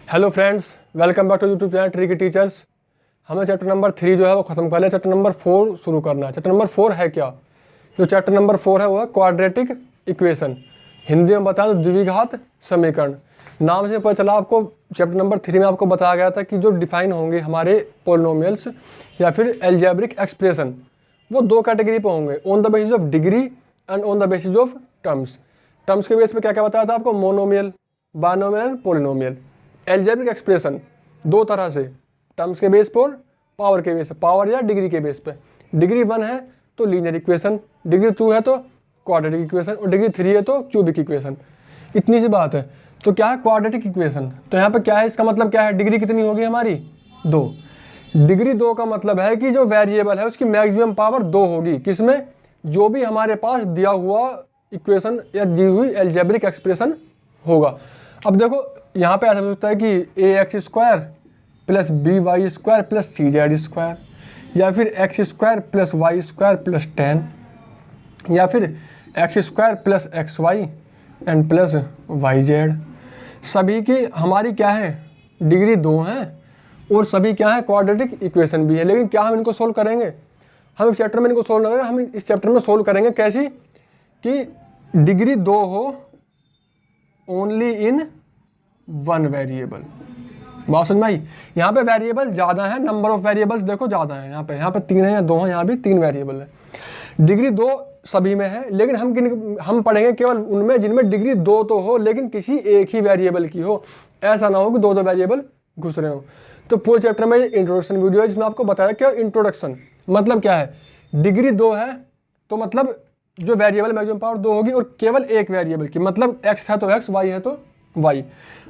Hello friends, welcome back to YouTube channel tricky teachers. हमें chapter number 3 जो है वो खत्म कर लिया, चैप्टर नंबर 4 शुरू करना है। चैप्टर नंबर 4 है क्या? जो चैप्टर नंबर 4 है वो है क्वाड्रेटिक इक्वेशन, हिंदी में बताएं तो द्विघात समीकरण। नाम से पता चला आपको, चैप्टर नंबर 3 में आपको बताया गया था कि जो डिफाइन होंगे हमारे पोलिनोमियल्स या फिर एल्जेब्रिक एक्सप्रेशन, वो दो कैटेगरी पे होंगे, on the basis of degree and on the basis of terms. Terms के बेस पे क्या क्या बताया था आपको? Monomial, binomial and polynomial. Algebraic expression दो तरह से, टर्म्स के बेस पर, पावर के बेस पे, पावर या डिग्री के बेस पे। डिग्री 1 है तो लीनियर इक्वेशन, डिग्री 2 है तो क्वाड्रेटिक इक्वेशन और डिग्री 3 है तो क्यूबिक इक्वेशन। इतनी सी बात है। तो क्या है क्वाड्रेटिक इक्वेशन? तो यहाँ पे क्या है, इसका मतलब क्या है? डिग्री कितनी होगी हमारी? 2। डिग्री 2 का मतलब है कि जो वेरिएबल है उसकी मैक्सिमम पावर 2 होगी। किसमें? जो भी हमारे पास दिया हुआ इक्वेशन या दी हुई एल्जेब्रिक एक्सप्रेशन होगा। अब देखो यहाँ पे ऐसा हो सकता है कि ax² plus by² plus cz², या फिर x² प्लस y² प्लस 10, या फिर x² plus xy and plus yz। सभी की हमारी क्या है? डिग्री 2 है और सभी क्या है? क्वाड्रेटिक इक्वेशन भी है। लेकिन क्या हम इनको सोल्व करेंगे? हम इस चैप्टर में इनको सोल्व करेंगे। हम इस चैप्टर में सोल्व करेंगे कैसी कि डिग्री 2 हो ओनली इन 1 वेरिएबल। बात समझ में आई? यहाँ पे वेरिएबल ज़्यादा है, नंबर ऑफ वेरिएबल्स देखो ज़्यादा है। यहाँ पे 3 है या 2 है, यहाँ भी 3 वेरिएबल है। डिग्री 2 सभी में है, लेकिन हम पढ़ेंगे केवल उनमें जिनमें डिग्री 2 तो हो लेकिन किसी एक ही वेरिएबल की हो। ऐसा ना हो कि 2 वेरिएबल घुस रहे हो। तो पूरे चैप्टर में इंट्रोडक्शन वीडियो है जिसमें आपको बताया क्या इंट्रोडक्शन मतलब क्या है। डिग्री 2 है तो मतलब जो वेरिएबल मैक्सिमम पावर 2 होगी और केवल एक वेरिएबल की, मतलब x है तो x, y है तो y।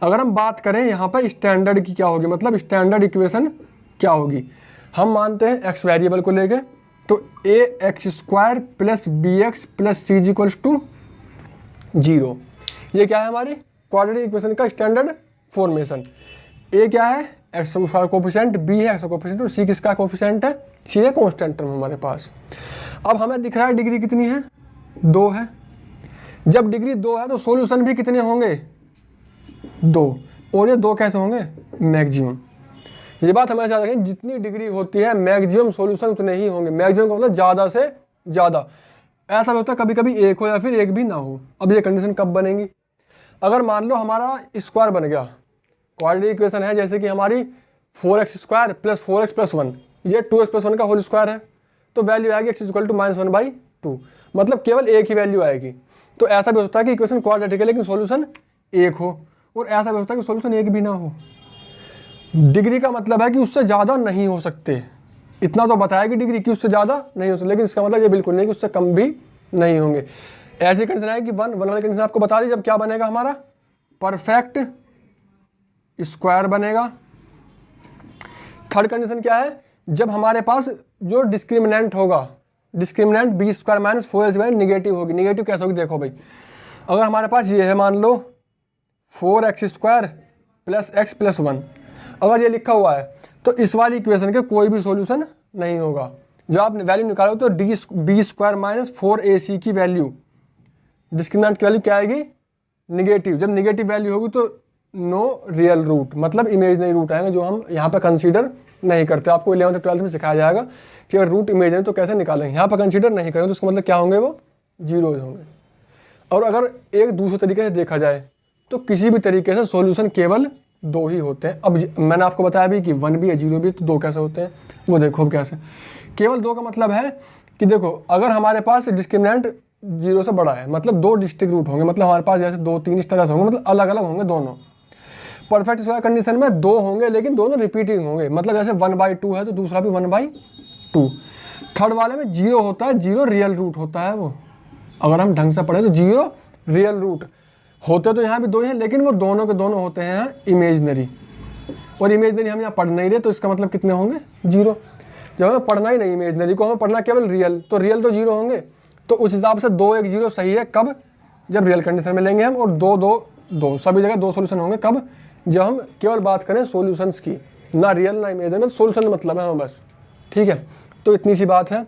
अगर हम बात करें यहाँ पर स्टैंडर्ड की क्या होगी, मतलब स्टैंडर्ड इक्वेशन क्या होगी, हम मानते हैं x वेरिएबल को लेके, तो ax² plus bx plus c equals to 0। ये क्या है हमारी क्वाड्रेटिक इक्वेशन का स्टैंडर्ड फॉर्मेशन। a क्या है? x का कोफिशिएंट, b है x का कोफिशिएंट और c किसका कोफिशिएंट है? c है कांस्टेंट टर्म हमारे पास। अब हमें दिख रहा है डिग्री कितनी है? 2 है। जब डिग्री 2 है तो सॉल्यूशन भी कितने होंगे? 2। और ये 2 कैसे होंगे? मैक्सिमम। ये बात हमेशा याद रखें, जितनी डिग्री होती है मैक्सिमम सॉल्यूशन उतने ही होंगे। मैक्सिमम का मतलब ज़्यादा से ज़्यादा। ऐसा होता है कभी कभी एक हो या फिर एक भी ना हो। अब ये कंडीशन कब बनेगी? अगर मान लो हमारा स्क्वायर बन गया, क्वाड्रेटिक इक्वेशन है जैसे कि हमारी 4x² प्लस 4x प्लस 1, ये 2x प्लस 1 का होल स्क्वायर है, तो वैल्यू आएगी x इक्वल टू -1/2, मतलब केवल एक ही वैल्यू आएगी। तो ऐसा भी होता है कि इक्वेशन क्वाड्रेटिक है लेकिन सॉल्यूशन एक हो, और ऐसा भी होता है कि सॉल्यूशन एक भी ना हो। डिग्री का मतलब है कि उससे ज़्यादा नहीं हो सकते। इतना तो बताया कि डिग्री की उससे ज़्यादा नहीं हो सकते, लेकिन इसका मतलब ये बिल्कुल नहीं कि उससे कम भी नहीं होंगे। ऐसी कंडीशन है कि 1 वाली कंडीशन आपको बता दी, जब क्या बनेगा हमारा परफेक्ट स्क्वायर बनेगा। थर्ड कंडीशन क्या है? जब हमारे पास जो डिस्क्रिमिनेंट होगा, discriminant b² minus 4ac negative होगी। निगेटिव कैसे होगी देखो भाई, अगर हमारे पास ये है मान लो 4x² प्लस x प्लस 1, अगर ये लिखा हुआ है तो इस वाली इक्वेशन के कोई भी सॉल्यूशन नहीं होगा। जब आप वैल्यू निकालो तो b² माइनस 4ac की वैल्यू, डिस्क्रिमिनेंट की वैल्यू क्या आएगी? निगेटिव। जब निगेटिव वैल्यू होगी तो नो रियल रूट, मतलब इमेजनरी रूट आएंगे जो हम यहाँ पर कंसीडर नहीं करते। आपको 11th 12th में सिखाया जाएगा कि अगर रूट इमेजनरी तो कैसे निकालेंगे। यहाँ पर कंसीडर नहीं करेंगे तो उसका मतलब क्या होंगे? वो 0 होंगे। और अगर एक दूसरे तरीके से देखा जाए तो किसी भी तरीके से सॉल्यूशन केवल 2 ही होते हैं। अब मैंने आपको बताया भी कि 1 भी है 0 भी, तो 2 कैसे होते हैं वो देखो। अब कैसे? केवल 2 का मतलब है कि देखो अगर हमारे पास डिस्क्रिमिनेंट 0 से बड़ा है मतलब 2 डिस्टिंक्ट रूट होंगे, मतलब हमारे पास जैसे 2 3 इस तरह से होंगे, मतलब अलग अलग होंगे दोनों। परफेक्ट स्क्वायर कंडीशन में 2 होंगे लेकिन दोनों रिपीटिंग होंगे, मतलब जैसे 1/2 है तो दूसरा भी 1/2। थर्ड वाले में 0 होता है, 0 रियल रूट होता है। वो अगर हम ढंग से पढ़े तो 0 रियल रूट होते तो यहाँ भी 2 हैं, लेकिन वो दोनों के दोनों होते हैं इमेजनरी। और इमेजनरी हम यहाँ पढ़ नहीं रहे तो इसका मतलब कितने होंगे? 0। जब हमें पढ़ना ही नहीं इमेजनरी को, हमें पढ़ना केवल रियल, तो रियल तो 0 होंगे। तो उस हिसाब से 2 1 0 सही है। कब? जब रियल कंडीशन में लेंगे हम। और 2 2 2 सभी जगह 2 सोल्यूशन होंगे। कब? जब हम केवल बात करें सॉल्यूशंस की, ना रियल ना इमेजनरी, सॉल्यूशन मतलब है हमें बस। ठीक है, तो इतनी सी बात है।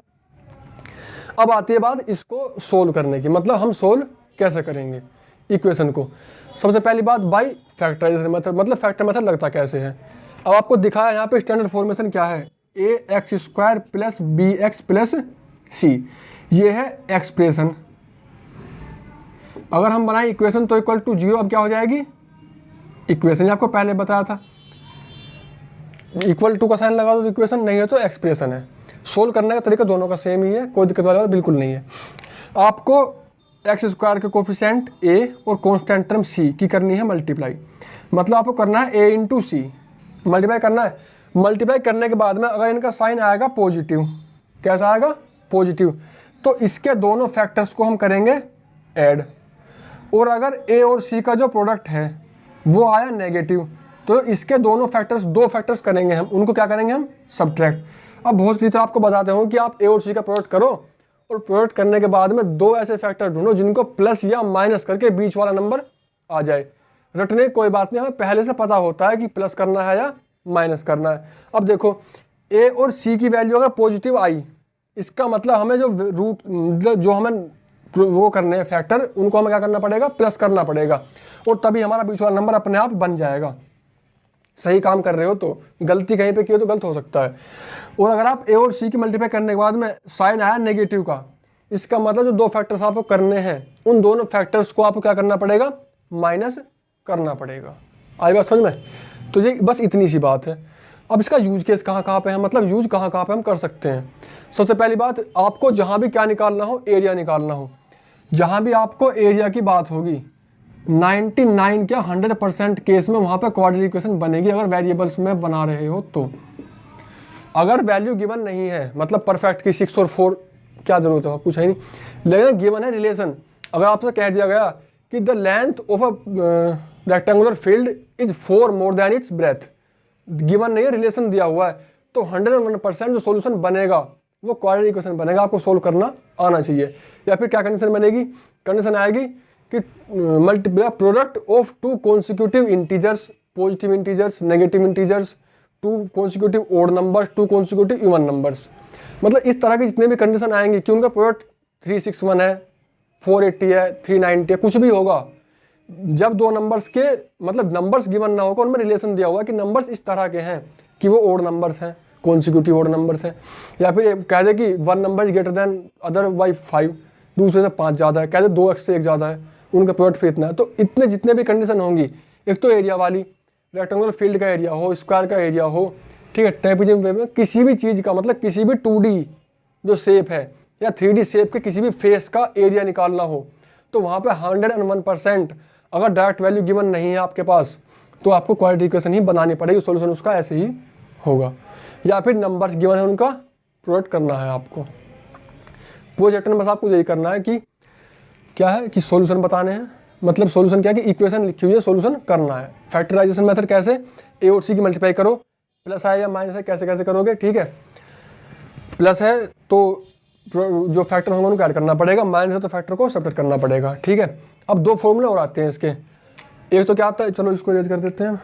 अब आती है बात इसको सोल्व करने की, मतलब हम सोल्व कैसे करेंगे इक्वेशन को। सबसे पहली बात बाई फैक्टराइजेशन मेथड, मतलब फैक्टर मेथड लगता कैसे है। अब आपको दिखाया यहाँ पे स्टैंडर्ड फॉर्मेशन क्या है, ax² plus bx plus c, ये है एक्सप्रेशन। अगर हम बनाए इक्वेशन तो इक्वल टू 0, अब क्या हो जाएगी इक्वेशन, आपको पहले बताया था इक्वल टू का साइन लगा दो तो इक्वेशन, नहीं है तो एक्सप्रेशन है। सोल्व करने का तरीका दोनों का सेम ही है, कोई दिक्कत वाली बात बिल्कुल नहीं है। आपको x² के कोफिशिएंट a और कांस्टेंट टर्म c की करनी है मल्टीप्लाई, मतलब आपको करना है a इंटू सी, मल्टीप्लाई करना है। मल्टीप्लाई करने के बाद में अगर इनका साइन आएगा पॉजिटिव, कैसा आएगा पॉजिटिव, तो इसके दोनों फैक्टर्स को हम करेंगे ऐड, और अगर a और c का जो प्रोडक्ट है वो आया नेगेटिव, तो इसके दोनों फैक्टर्स, दो फैक्टर्स करेंगे हम, उनको क्या करेंगे हम सब्ट्रैक्ट। अब बहुत टीचर आपको बताते हो कि आप a और c का प्रोडक्ट करो, और प्रोडक्ट करने के बाद में दो ऐसे फैक्टर ढूंढो जिनको प्लस या माइनस करके बीच वाला नंबर आ जाए। रटने कोई बात नहीं, हमें पहले से पता होता है कि प्लस करना है या माइनस करना है। अब देखो a और c की वैल्यू अगर पॉजिटिव आई, इसका मतलब हमें जो रूट, जो हमें वो करने हैं फैक्टर, उनको हमें क्या करना पड़ेगा प्लस करना पड़ेगा, और तभी हमारा बीच वाला नंबर अपने आप बन जाएगा। सही काम कर रहे हो तो, गलती कहीं पे की हो तो गलत हो सकता है। और अगर आप a और c की मल्टीप्लाई करने के बाद में साइन आया नेगेटिव का, इसका मतलब जो दो फैक्टर्स आपको करने हैं उन दोनों फैक्टर्स को आपको क्या करना पड़ेगा माइनस करना पड़ेगा। आई बात समझ में? तो ये बस इतनी सी बात है। अब इसका यूज केस कहाँ पे है, मतलब यूज कहाँ पे हम कर सकते हैं। सबसे पहली बात, आपको जहाँ भी क्या निकालना हो, एरिया निकालना हो, जहाँ भी आपको एरिया की बात होगी 99 क्या 100% केस में वहाँ पे क्वाड्रेटिक इक्वेशन बनेगी, अगर वेरिएबल्स में बना रहे हो तो। अगर वैल्यू गिवन नहीं है, मतलब परफेक्ट की 6 और 4 क्या जरूरत है, कुछ है नहीं, लेकिन गिवन है रिलेशन। अगर आपसे कह दिया गया कि the length of a rectangular field is 4 more than it's breath, given नहीं है, रिलेशन दिया हुआ है, तो 101% जो सोल्यूशन बनेगा वो क्वाड्रेटिक इक्वेशन बनेगा। आपको सोल्व करना आना चाहिए। या फिर क्या कंडीशन बनेगी, कंडीशन आएगी कि multiply product of two consecutive integers, positive integers, negative integers, two consecutive odd numbers, two consecutive even numbers. मतलब इस तरह के जितने भी कंडीशन आएंगे कि उनका प्रोडक्ट 361 है, 480 है, 390 है, कुछ भी होगा, जब दो नंबर्स के मतलब नंबर्स गिवन ना होगा, उनमें रिलेशन दिया हुआ है कि नंबर्स इस तरह के हैं कि वो ओड नंबर्स हैं, कॉन्सिक्यूटिव ओड नंबर्स हैं, या फिर कह दे कि one number is greater than other by 5, दूसरे से 5 ज़्यादा है, कह दे 2x से 1 ज़्यादा है, उनका प्रोडक्ट फिर इतना है। तो इतने जितने भी कंडीशन होंगी, एक तो एरिया वाली, रेक्टेंगुलर फील्ड का एरिया हो, स्क्वायर का एरिया हो, ठीक है, ट्रेपेजियम वेव में किसी भी चीज़ का, मतलब किसी भी 2D जो शेप है या 3D शेप के किसी भी फेस का एरिया निकालना हो, तो वहाँ पे 101% अगर डायरेक्ट वैल्यू गिवन नहीं है आपके पास, तो आपको क्वाड्रेटिक इक्वेशन ही बनानी पड़ेगी, सॉल्यूशन उसका ऐसे ही होगा। या फिर नंबर्स गिवन है, उनका प्रोडक्ट करना है आपको। पूरे चैप्टर में बस आपको यही करना है कि क्या है कि सॉल्यूशन बताने हैं, मतलब सॉल्यूशन क्या है कि इक्वेशन लिखी हुई है, सॉल्यूशन करना है। फैक्टराइजेशन मेथड कैसे, a और c की मल्टीप्लाई करो, प्लस है या माइनस है, कैसे कैसे करोगे, ठीक है। प्लस है तो जो फैक्टर होंगे उनको ऐड करना पड़ेगा, माइनस है तो फैक्टर को सब्ट्रैक्ट करना पड़ेगा, ठीक है। अब दो फॉर्मूले और आते हैं इसके, एक तो क्या आता है, चलो इसको इरेज कर देते हैं।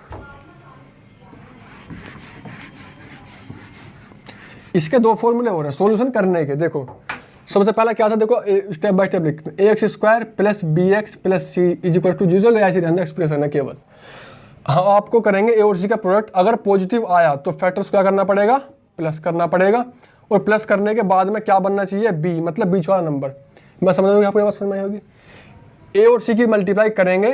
इसके दो फॉर्मूले हो रहे हैं सॉल्यूशन करने के। देखो सबसे पहला क्या था, देखो स्टेप बाय स्टेप लिखते हैं। ax² plus bx plus c is equal to 0, ऐसी रहना एक्सप्रेशन है केवल। हाँ, आपको करेंगे a और c का प्रोडक्ट, अगर पॉजिटिव आया तो फैक्टर्स क्या करना पड़ेगा प्लस करना पड़ेगा, और प्लस करने के बाद में क्या बनना चाहिए b, मतलब बीच वाला नंबर। मैं समझ रहा हूँ आपको ये बात समझ में आई होगी। a और c की मल्टीप्लाई करेंगे,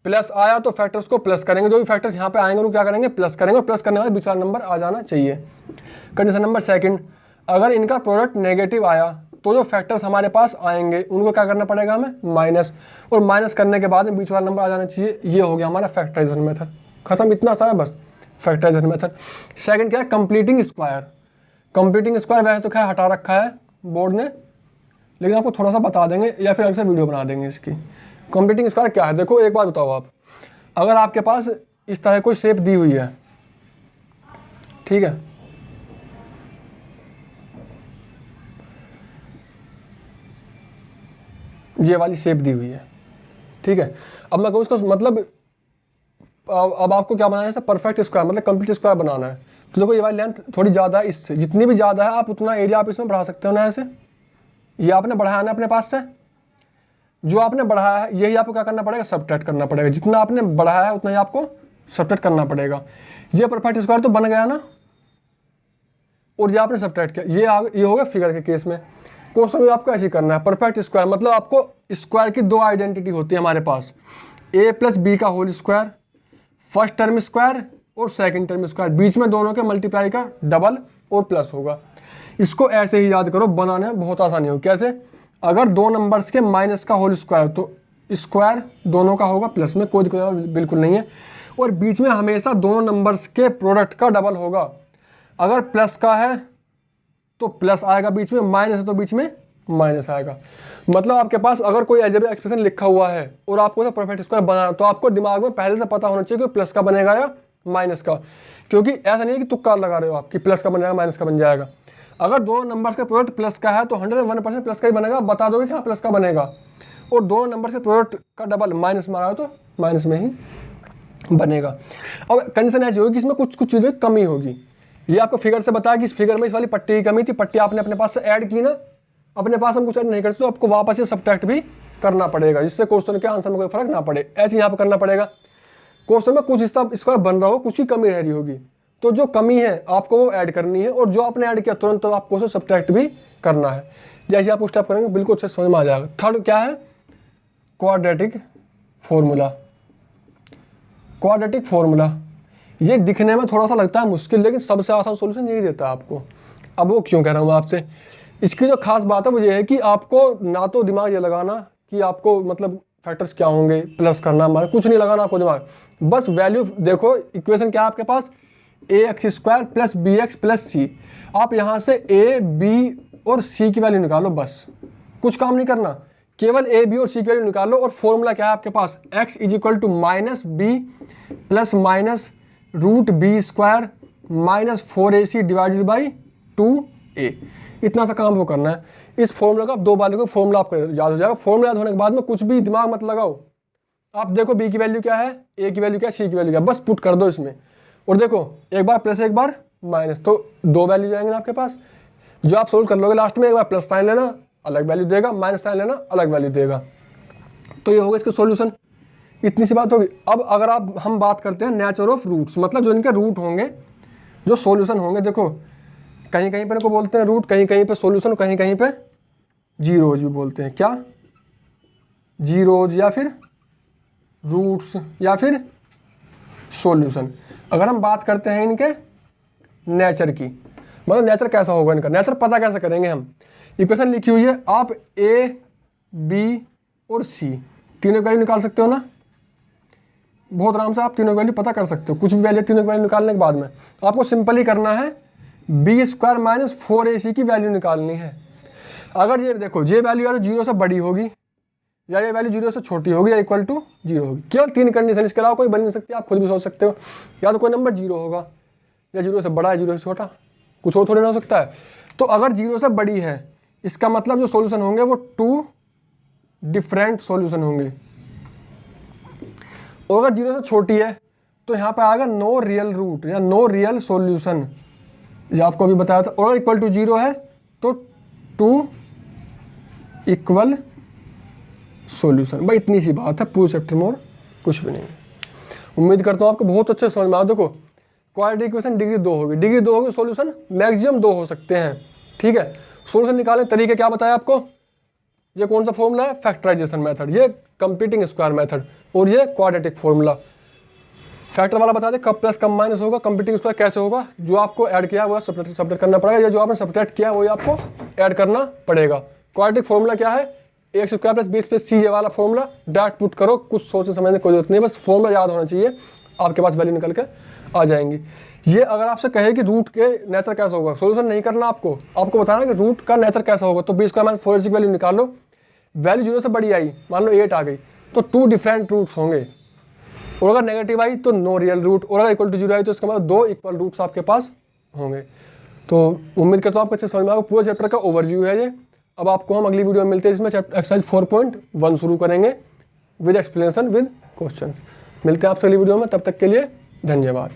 प्लस आया तो फैक्टर्स को प्लस करेंगे, जो भी फैक्टर्स यहाँ पे आएंगे उनको क्या करेंगे प्लस करेंगे, और प्लस करने वाले बीच वाला नंबर आ जाना चाहिए। कंडीशन नंबर सेकंड, अगर इनका प्रोडक्ट नेगेटिव आया तो जो फैक्टर्स हमारे पास आएंगे उनको क्या करना पड़ेगा हमें माइनस, और माइनस करने के बाद में बीच वाला नंबर आ जाना चाहिए। ये हो गया हमारा फैक्टराइजेशन मेथड, खत्म, इतना सा है बस फैक्टराइजेशन मेथड। सेकंड क्या है, कंप्लीटिंग स्क्वायर। कंप्लीटिंग स्क्वायर वैसे तो खैर हटा रखा है बोर्ड ने, लेकिन आपको थोड़ा सा बता देंगे या फिर अलग से वीडियो बना देंगे इसकी। कंप्लीटिंग स्क्वायर क्या है, देखो एक बात बताओ आप, अगर आपके पास इस तरह कोई शेप दी हुई है, ठीक है, ये वाली शेप दी हुई है, ठीक है। अब मैं कहूँ इसको मतलब अब आपको क्या बनाना है, परफेक्ट स्क्वायर मतलब कंप्लीट स्क्वायर बनाना है। तो देखो ये वाली लेंथ थोड़ी ज़्यादा है, इससे जितनी भी ज़्यादा है आप उतना एरिया आप इसमें बढ़ा सकते हो ना, ऐसे ये आपने बढ़ाना है अपने पास से, जो आपने बढ़ाया है यही आपको क्या करना पड़ेगा, सब्ट्रैक्ट करना पड़ेगा। जितना आपने बढ़ाया है उतना ही आपको सब्ट्रैक्ट करना पड़ेगा। ये परफेक्ट स्क्वायर तो बन गया ना, और ये आपने सब्ट्रैक्ट किया, ये होगा फिगर के केस में। क्वेश्चन में आपको ऐसे करना है, परफेक्ट स्क्वायर मतलब आपको स्क्वायर की दो आइडेंटिटी होती है हमारे पास, a प्लस बी का whole square, first term square और सेकंड टर्म स्क्वायर, बीच में दोनों के मल्टीप्लाई का डबल और प्लस होगा। इसको ऐसे ही याद करो, बनाने में बहुत आसानी होगी। कैसे, अगर दो नंबर्स के माइनस का होल स्क्वायर तो स्क्वायर दोनों का होगा प्लस में, कोई दिक्कत बिल्कुल नहीं है, और बीच में हमेशा दोनों नंबर्स के प्रोडक्ट का डबल होगा। अगर प्लस का है तो प्लस आएगा बीच में, माइनस है तो बीच में माइनस आएगा। मतलब आपके पास अगर कोई अलजेब्रिक एक्सप्रेशन लिखा हुआ है और आपको तो परफेक्ट स्क्वायर बनाना, तो आपको दिमाग में पहले से पता होना चाहिए कि प्लस का बनेगा या माइनस का, क्योंकि ऐसा नहीं है कि तुक्का लगा रहे हो आप कि प्लस का बन जाएगा माइनस का बन जाएगा। अगर दोनों नंबर्स का प्रोडक्ट प्लस का है तो 101% प्लस का ही बनेगा, बता दोगे कि हाँ प्लस का बनेगा। और दोनों नंबर्स के प्रोडक्ट का डबल माइनस में आया तो माइनस में ही बनेगा। अब कंडीशन ऐसी होगी कि इसमें कुछ कुछ चीज़ों की कमी होगी। ये आपको फिगर से बताया कि इस फिगर में इस वाली पट्टी की कमी थी, पट्टी आपने अपने पास से ऐड की ना, अपने पास हम कुछ ऐड नहीं कर सकते तो आपको वापस से सब्ट्रैक्ट भी करना पड़ेगा, जिससे क्वेश्चन के आंसर में कोई फर्क ना पड़े। ऐसे यहाँ पर करना पड़ेगा। क्वेश्चन में कुछ हिस्सा इसका बन रहा हो, कुछ ही कमी रह रही होगी, तो जो कमी है आपको वो ऐड करनी है, और जो आपने ऐड किया तुरंत तो आपको उसे सब्ट्रैक्ट भी करना है। जैसे आप स्टेप करेंगे बिल्कुल अच्छे समझ में आ जाएगा। थर्ड क्या है, क्वाड्रेटिक फॉर्मूला। क्वाड्रेटिक फॉर्मूला ये दिखने में थोड़ा सा लगता है मुश्किल, लेकिन सबसे आसान सॉल्यूशन यही देता है आपको। अब वो क्यों कह रहा हूँ मैं आपसे, इसकी जो खास बात है वो ये है कि आपको ना तो दिमाग ये लगाना कि आपको मतलब फैक्टर्स क्या होंगे, प्लस करना, माइनस, कुछ नहीं लगाना आपको दिमाग, बस वैल्यू देखो। इक्वेशन क्या है आपके पास, ax² plus bx plus c। आप यहाँ से a, b और c की वैल्यू निकालो, बस कुछ काम नहीं करना, केवल a, b और c की वैल्यू निकालो। और फॉर्मूला क्या है आपके पास, x is equal to minus B plus minus root B square minus 4ac divided by 2a। इतना सा काम वो करना है। इस फॉर्मूला का आप दो बार लिखो, फॉर्मूला आपको याद हो जाएगा। फॉर्मूला याद होने के बाद में कुछ भी दिमाग मत लगाओ, आप देखो b की वैल्यू क्या है, a की वैल्यू क्या है, c की वैल्यू क्या है, बस पुट कर दो इसमें। और देखो एक बार प्लस एक बार माइनस, तो दो वैल्यू जाएंगे ना आपके पास। जो आप सोल्व कर लोगे लास्ट में, एक बार प्लस साइन लेना अलग वैल्यू देगा, माइनस साइन लेना अलग वैल्यू देगा। तो ये होगा इसका सॉल्यूशन। इतनी सी बात होगी। अब अगर हम बात करते हैं नेचर ऑफ रूट्स, मतलब जो इनके रूट होंगे, जो सॉल्यूशन होंगे, देखो कहीं कहीं पे इनको बोलते हैं रूट, कहीं कहीं पे सॉल्यूशन, कहीं कहीं पे जीरोज भी बोलते हैं। क्या, जीरोज या फिर रूट्स या फिर सॉल्यूशन। अगर हम बात करते हैं इनके नेचर की, मतलब नेचर कैसा होगा इनका, नेचर पता कैसे करेंगे हम। इक्वेशन लिखी हुई है, आप a, b और c तीनों वैल्यू निकाल सकते हो ना, बहुत आराम से आप तीनों वैल्यू पता कर सकते हो। कुछ भी वैल्यू तीनों वैल्यू निकालने के बाद में आपको सिंपल ही करना है, बी स्क्वायर माइनस 4ac की वैल्यू निकालनी है। अगर ये देखो ये वैल्यू या तो 0 से बड़ी होगी, या ये वैल्यू 0 से छोटी होगी, या इक्वल टू 0 होगी। केवल तीन कंडीशन, इसके अलावा कोई बन नहीं सकती, आप खुद भी सोच सकते हो। या तो कोई नंबर 0 होगा, या 0 से बड़ा है, 0 से छोटा, कुछ और थोड़ी ना हो सकता है। तो अगर 0 से बड़ी है, इसका मतलब जो सॉल्यूशन होंगे वो 2 डिफरेंट सॉल्यूशन होंगे। और अगर 0 से छोटी है तो यहाँ पे आएगा नो रियल रूट या नो रियल सॉल्यूशन, ये आपको अभी बताया था। और इक्वल टू 0 है तो 2 इक्वल सॉल्यूशन। भाई इतनी सी बात है, पूरे चैप्टर में और कुछ भी नहीं। उम्मीद करता हूँ आपको बहुत अच्छे समझ में आया। देखो क्वाड्रेटिक इक्वेशन डिग्री 2 होगी, डिग्री 2 होगी, सॉल्यूशन मैक्सिमम 2 हो सकते हैं, ठीक है। सॉल्यूशन निकालने तरीके क्या बताया आपको, ये कौन सा फॉर्मूला है, फैक्टराइजेशन मेथड, ये कंप्लीटिंग स्क्वायर मेथड, और ये क्वाड्रेटिक फॉर्मूला। फैक्टर वाला बता दे कब प्लस कब माइनस होगा, कंप्लीटिंग स्क्वायर कैसे होगा, जो आपको ऐड किया वो सब्ट्रैक्ट करना पड़ेगा, या जो आपने सब्ट्रैक्ट किया वही आपको ऐड करना पड़ेगा। क्वाड्रेटिक फॉर्मूला क्या है, x square plus b plus c, ये वाला फॉर्मूला डायरेक्ट पुट करो, कुछ सोचने समझने की कोई जरूरत नहीं है, बस फॉर्मूला याद होना चाहिए, आपके पास वैल्यू निकल के आ जाएंगी। ये अगर आपसे कहे कि रूट के नेचर कैसा होगा, सॉल्यूशन नहीं करना आपको बताना कि रूट का नेचर कैसा होगा। तो बी स्क्वायर माइनस 4ac की वैल्यू निकाल लो, वैल्यू 0 से बड़ी आई, मान लो 8 आ गई, तो 2 डिफरेंट रूट्स होंगे। और अगर नेगेटिव आई तो नो रियल रूट, और अगर इक्वल टू 0 आई तो इसका मतलब 2 इक्वल रूट्स आपके पास होंगे। तो उम्मीद करता हूँ आपको अच्छे समझ में आएगा। पूरे चैप्टर का ओवरव्यू है ये। अब आपको हम अगली वीडियो में मिलते हैं, इसमें एक्सरसाइज 4.1 शुरू करेंगे विद एक्सप्लेनेशन विद क्वेश्चन। मिलते हैं आपसे अगली वीडियो में, तब तक के लिए धन्यवाद।